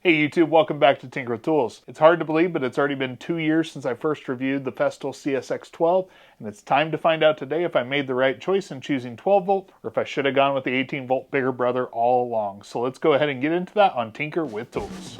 Hey YouTube, welcome back to Tinker with Tools. It's hard to believe, but it's already been 2 years since I first reviewed the Festool CXS, and it's time to find out today if I made the right choice in choosing 12 volt, or if I should have gone with the 18 volt bigger brother all along. So let's go ahead and get into that on Tinker with Tools.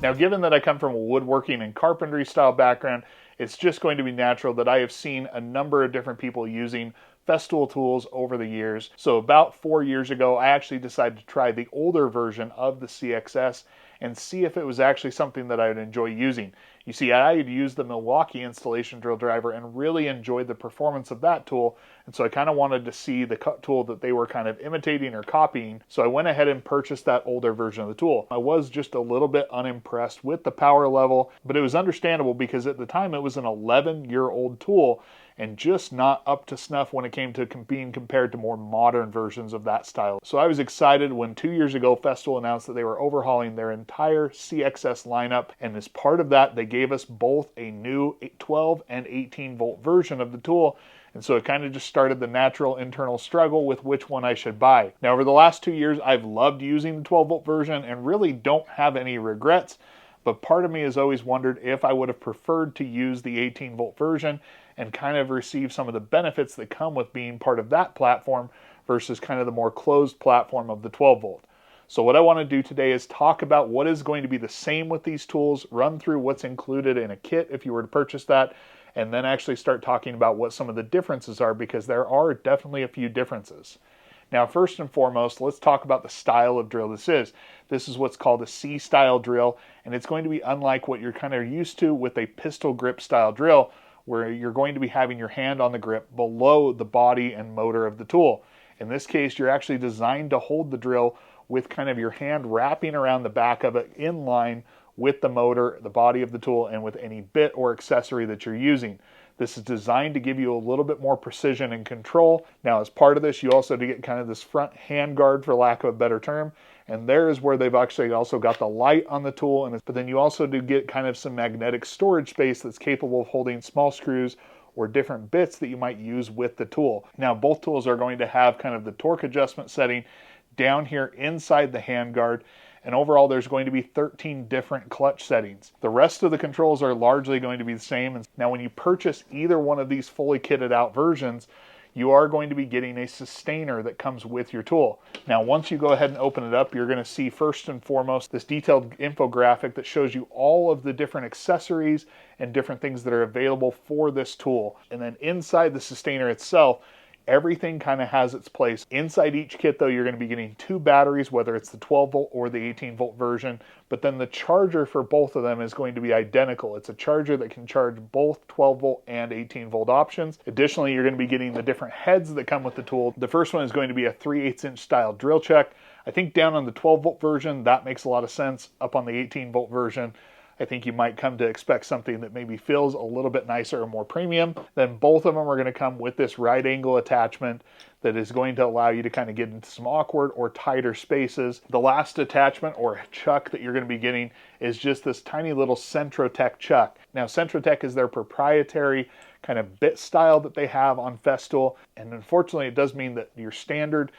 Now, given that I come from a woodworking and carpentry style background, it's just going to be natural that I have seen a number of different people using Festool tools over the years. So about 4 years ago, I actually decided to try the older version of the CXS and see if it was actually something that I would enjoy using. You see, I had used the Milwaukee installation drill driver and really enjoyed the performance of that tool, and so I kind of wanted to see the tool that they were kind of imitating or copying, so I went ahead and purchased that older version of the tool. I was just a little bit unimpressed with the power level, but it was understandable because at the time it was an 11-year-old tool and just not up to snuff when it came to being compared to more modern versions of that style. So I was excited when 2 years ago Festool announced that they were overhauling their entire CXS lineup, and as part of that they gave us both a new 12 and 18 volt version of the tool. And so it kind of just started the natural internal struggle with which one I should buy. Now, over the last 2 years, I've loved using the 12 volt version and really don't have any regrets. But part of me has always wondered if I would have preferred to use the 18 volt version and kind of receive some of the benefits that come with being part of that platform versus kind of the more closed platform of the 12 volt. So what I want to do today is talk about what is going to be the same with these tools, run through what's included in a kit if you were to purchase that, and then actually start talking about what some of the differences are, because there are definitely a few differences. Now, first and foremost, let's talk about the style of drill this is. This is what's called a C-style drill, and it's going to be unlike what you're kind of used to with a pistol grip style drill, where you're going to be having your hand on the grip below the body and motor of the tool. In this case, you're actually designed to hold the drill with kind of your hand wrapping around the back of it in line with the motor, the body of the tool, and with any bit or accessory that you're using. This is designed to give you a little bit more precision and control. Now, as part of this, you also get kind of this front hand guard, for lack of a better term, and there is where they've actually also got the light on the tool, but then you also do get kind of some magnetic storage space that's capable of holding small screws or different bits that you might use with the tool. Now, both tools are going to have kind of the torque adjustment setting down here inside the hand guard, and overall there's going to be 13 different clutch settings. The rest of the controls are largely going to be the same. Now, when you purchase either one of these fully kitted out versions, you are going to be getting a sustainer that comes with your tool. Now, once you go ahead and open it up, you're going to see first and foremost this detailed infographic that shows you all of the different accessories and different things that are available for this tool. And then inside the sustainer itself, everything kind of has its place. Inside each kit, though, you're going to be getting 2 batteries, whether it's the 12 volt or the 18 volt version, but then the charger for both of them is going to be identical. It's a charger that can charge both 12 volt and 18 volt options. Additionally, you're going to be getting the different heads that come with the tool. The first one is going to be a 3/8 inch style drill chuck. I think down on the 12 volt version, that makes a lot of sense. Up on the 18 volt version, I think you might come to expect something that maybe feels a little bit nicer or more premium. Then both of them are going to come with this right angle attachment that is going to allow you to kind of get into some awkward or tighter spaces. The last attachment or chuck that you're going to be getting is just this tiny little Centrotech chuck. Now, Centrotech is their proprietary kind of bit style that they have on Festool, and unfortunately it does mean that your standard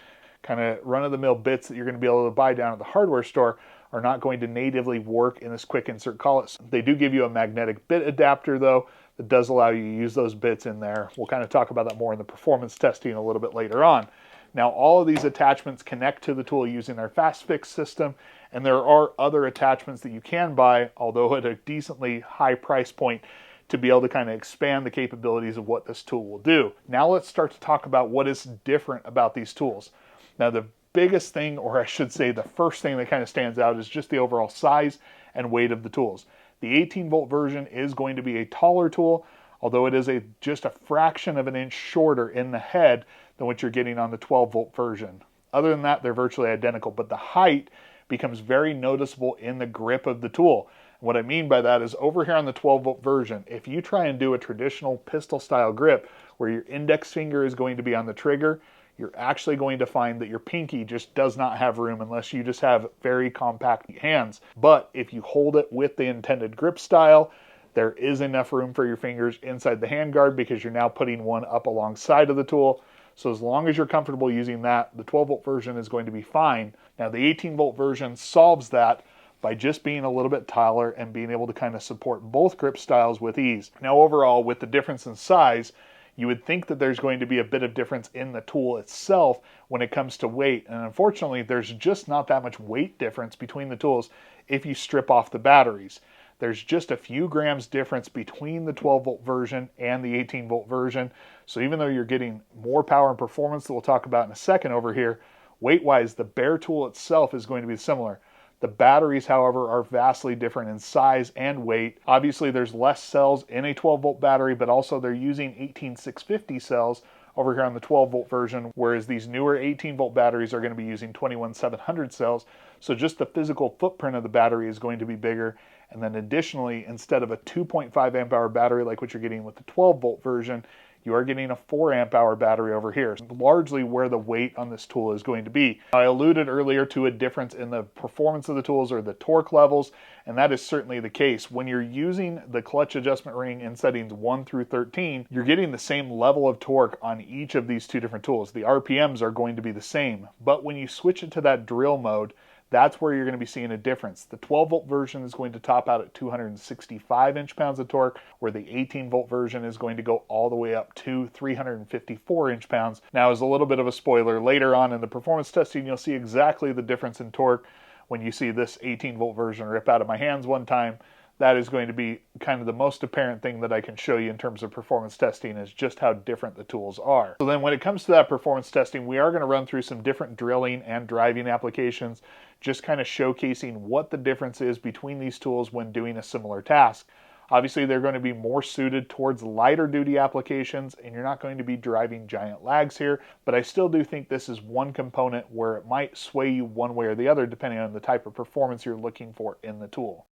kind of run-of-the-mill bits that you're going to be able to buy down at the hardware store are not going to natively work in this quick insert collet. They do give you a magnetic bit adapter, though, that does allow you to use those bits in there. We'll kind of talk about that more in the performance testing a little bit later on. Now, all of these attachments connect to the tool using our Fast Fix system, and there are other attachments that you can buy, although at a decently high price point, to be able to kind of expand the capabilities of what this tool will do. Now let's start to talk about what is different about these tools. Now, the biggest thing, or I should say the first thing that kind of stands out, is just the overall size and weight of the tools. The 18 volt version is going to be a taller tool, although it is just a fraction of an inch shorter in the head than what you're getting on the 12 volt version. Other than that, they're virtually identical, but the height becomes very noticeable in the grip of the tool. What I mean by that is, over here on the 12 volt version, if you try and do a traditional pistol style grip where your index finger is going to be on the trigger, you're actually going to find that your pinky just does not have room unless you just have very compact hands. But if you hold it with the intended grip style, there is enough room for your fingers inside the handguard, because you're now putting one up alongside of the tool. So as long as you're comfortable using that, the 12 volt version is going to be fine. Now the 18 volt version solves that by just being a little bit taller and being able to kind of support both grip styles with ease. Now overall, with the difference in size, you would think that there's going to be a bit of difference in the tool itself when it comes to weight. And unfortunately, there's just not that much weight difference between the tools if you strip off the batteries. There's just a few grams difference between the 12 volt version and the 18 volt version. So even though you're getting more power and performance that we'll talk about in a second over here, weight-wise, the bare tool itself is going to be similar. The batteries, however, are vastly different in size and weight. Obviously, there's less cells in a 12 volt battery, but also they're using 18650 cells over here on the 12 volt version, whereas these newer 18 volt batteries are going to be using 21700 cells. So just the physical footprint of the battery is going to be bigger. And then additionally, instead of a 2.5 amp hour battery like what you're getting with the 12 volt version, you are getting a 4 amp hour battery over here, largely where the weight on this tool is going to be. I alluded earlier to a difference in the performance of the tools or the torque levels, and that is certainly the case. When you're using the clutch adjustment ring in settings 1 through 13, you're getting the same level of torque on each of these two different tools. The RPMs are going to be the same, but when you switch it to that drill mode, that's where you're going to be seeing a difference. The 12 volt version is going to top out at 265 inch-pounds of torque, where the 18 volt version is going to go all the way up to 354 inch-pounds. Now, as a little bit of a spoiler, later on in the performance testing, you'll see exactly the difference in torque when you see this 18 volt version rip out of my hands one time. That is going to be kind of the most apparent thing that I can show you in terms of performance testing, is just how different the tools are. So then when it comes to that performance testing, we are going to run through some different drilling and driving applications, just kind of showcasing what the difference is between these tools when doing a similar task. Obviously, they're going to be more suited towards lighter duty applications, and you're not going to be driving giant lags here, but I still do think this is one component where it might sway you one way or the other depending on the type of performance you're looking for in the tool.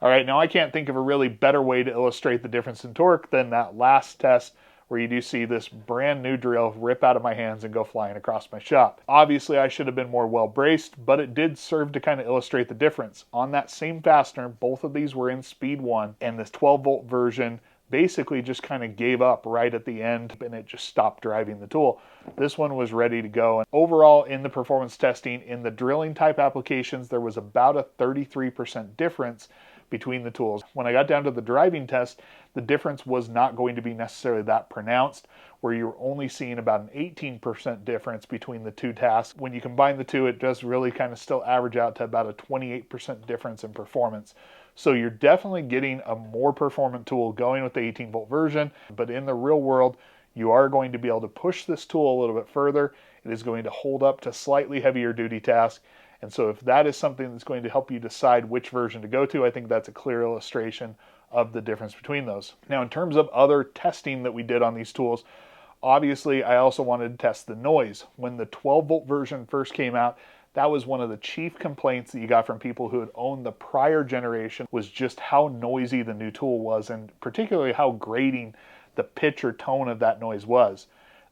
All right, now I can't think of a really better way to illustrate the difference in torque than that last test where you do see this brand new drill rip out of my hands and go flying across my shop. Obviously, I should have been more well braced, but it did serve to kind of illustrate the difference. On that same fastener, both of these were in speed 1, and this 12-volt version basically just kind of gave up right at the end and it just stopped driving the tool. This one was ready to go. And overall, in the performance testing, in the drilling type applications, there was about a 33% difference between the tools. When I got down to the driving test, the difference was not going to be necessarily that pronounced, where you're only seeing about an 18% difference between the two tasks. When you combine the two, it does really kind of still average out to about a 28% difference in performance. So you're definitely getting a more performant tool going with the 18-volt version, but in the real world, you are going to be able to push this tool a little bit further. It is going to hold up to slightly heavier duty tasks. And so if that is something that's going to help you decide which version to go to, I think that's a clear illustration of the difference between those. Now, in terms of other testing that we did on these tools, obviously I also wanted to test the noise. When the 12-volt version first came out, that was one of the chief complaints that you got from people who had owned the prior generation, was just how noisy the new tool was, and particularly how grating the pitch or tone of that noise was.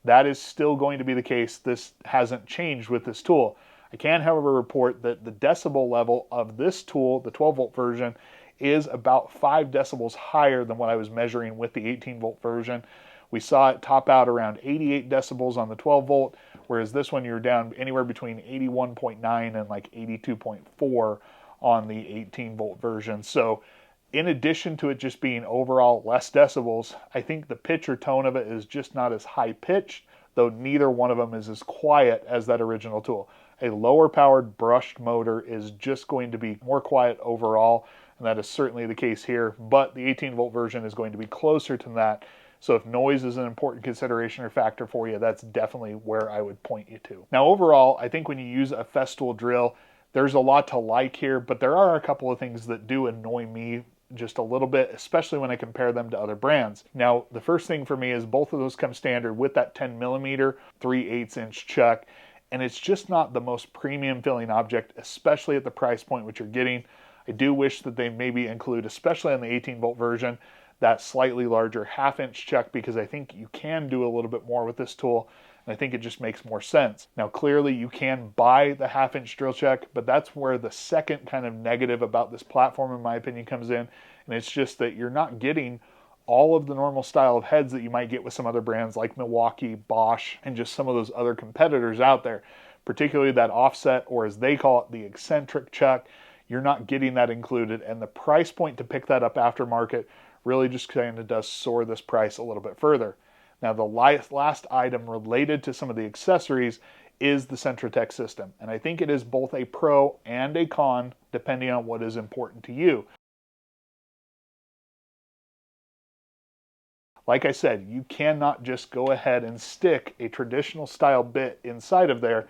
That is still going to be the case. This hasn't changed with this tool. I can, however, report that the decibel level of this tool, the 12-volt version, is about 5 decibels higher than what I was measuring with the 18-volt version. We saw it top out around 88 decibels on the 12-volt, whereas this one you're down anywhere between 81.9 and like 82.4 on the 18-volt version. So in addition to it just being overall less decibels, I think the pitch or tone of it is just not as high pitched, though neither one of them is as quiet as that original tool. A lower powered brushed motor is just going to be more quiet overall, and that is certainly the case here, but the 18-volt version is going to be closer to that. So if noise is an important consideration or factor for you, that's definitely where I would point you to. Now overall, I think when you use a Festool drill, there's a lot to like here, but there are a couple of things that do annoy me just a little bit, especially when I compare them to other brands. Now, the first thing for me is both of those come standard with that 10mm 3/8" chuck, and it's just not the most premium feeling object, especially at the price point which you're getting. I do wish that they maybe include, especially on the 18-volt version, that slightly larger 1/2" chuck, because I think you can do a little bit more with this tool, and I think it just makes more sense. Now, clearly you can buy the 1/2" drill chuck, but that's where the second kind of negative about this platform, in my opinion, comes in, and it's just that you're not getting all of the normal style of heads that you might get with some other brands like Milwaukee, Bosch, and just some of those other competitors out there, particularly that offset, or as they call it, the eccentric chuck. You're not getting that included, and the price point to pick that up aftermarket really just kind of does soar this price a little bit further. Now, the last item related to some of the accessories is the Centrotech system, and I think it is both a pro and a con depending on what is important to you. Like I said, you cannot just go ahead and stick a traditional style bit inside of there,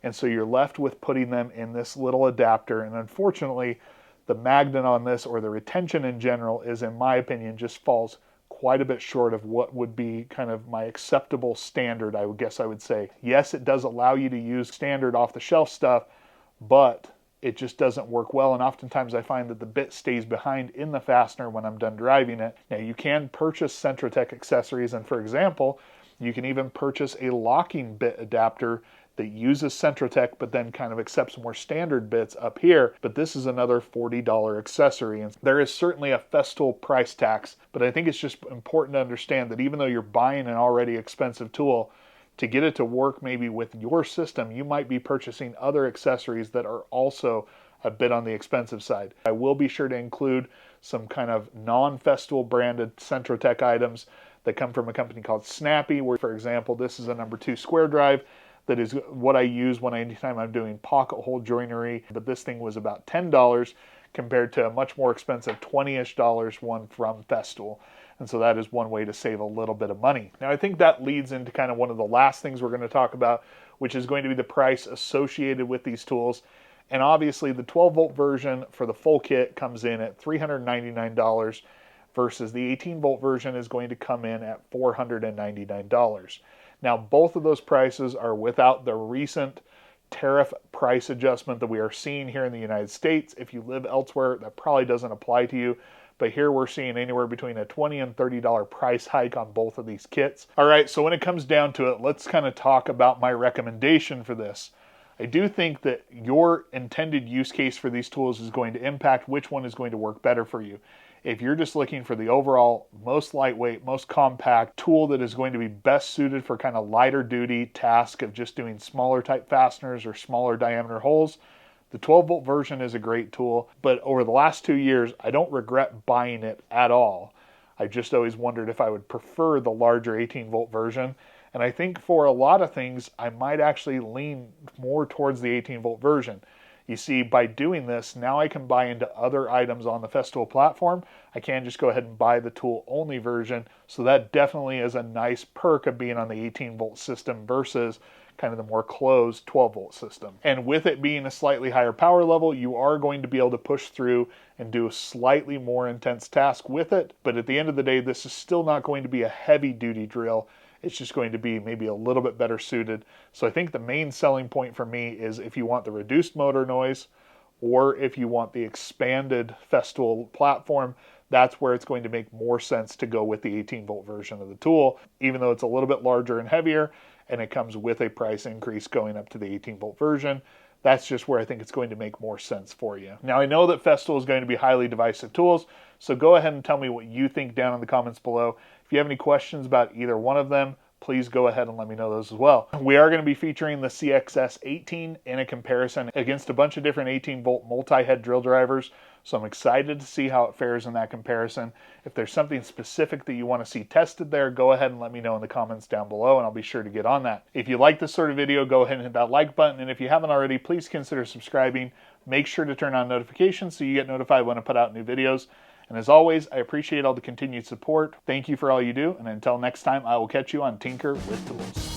and so you're left with putting them in this little adapter, and unfortunately the magnet on this, or the retention in general, is, in my opinion, just falls quite a bit short of what would be kind of my acceptable standard, I guess I would say. Yes, it does allow you to use standard off-the-shelf stuff, but it just doesn't work well, and oftentimes I find that the bit stays behind in the fastener when I'm done driving it. Now, you can purchase Centrotech accessories, and for example, you can even purchase a locking bit adapter that uses Centrotech but then kind of accepts more standard bits up here, but this is another $40 accessory, and there is certainly a Festool price tax, but I think it's just important to understand that even though you're buying an already expensive tool, to get it to work maybe with your system, you might be purchasing other accessories that are also a bit on the expensive side. I will be sure to include some kind of non-Festool branded Centrotech items that come from a company called Snappy, where, for example, this is a number 2 square drive. That is what I use anytime I'm doing pocket hole joinery, but this thing was about $10 compared to a much more expensive $20-ish one from Festool. And so that is one way to save a little bit of money. Now, I think that leads into kind of one of the last things we're going to talk about, which is going to be the price associated with these tools. And obviously the 12-volt version for the full kit comes in at $399 versus the 18-volt version is going to come in at $499. Now, both of those prices are without the recent tariff price adjustment that we are seeing here in the United States. If you live elsewhere, that probably doesn't apply to you. But here we're seeing anywhere between a $20 and $30 price hike on both of these kits. All right, so when it comes down to it, let's kind of talk about my recommendation for this. I do think that your intended use case for these tools is going to impact which one is going to work better for you. If you're just looking for the overall most lightweight, most compact tool that is going to be best suited for kind of lighter duty task of just doing smaller type fasteners or smaller diameter holes, the 12-volt version is a great tool. But over the last 2 years, I don't regret buying it at all. I just always wondered if I would prefer the larger 18-volt version. And I think for a lot of things, I might actually lean more towards the 18-volt version. You see, by doing this, now I can buy into other items on the Festool platform. I can just go ahead and buy the tool-only version. So that definitely is a nice perk of being on the 18-volt system versus kind of the more closed 12-volt system. And with it being a slightly higher power level, you are going to be able to push through and do a slightly more intense task with it. But at the end of the day, this is still not going to be a heavy-duty drill. It's just going to be maybe a little bit better suited. So I think the main selling point for me is if you want the reduced motor noise or if you want the expanded Festool platform, that's where it's going to make more sense to go with the 18-volt version of the tool, even though it's a little bit larger and heavier and it comes with a price increase going up to the 18-volt version. That's just where I think it's going to make more sense for you. Now, I know that Festool is going to be highly divisive tools, so go ahead and tell me what you think down in the comments below. If you have any questions about either one of them, please go ahead and let me know those as well. We are going to be featuring the CXS 18 in a comparison against a bunch of different 18-volt multi-head drill drivers, so I'm excited to see how it fares in that comparison. If there's something specific that you want to see tested there, go ahead and let me know in the comments down below, and I'll be sure to get on that. If you like this sort of video, go ahead and hit that like button, and if you haven't already, please consider subscribing. Make sure to turn on notifications so you get notified when I put out new videos. And as always, I appreciate all the continued support. Thank you for all you do, and until next time, I will catch you on Tinker with Tools.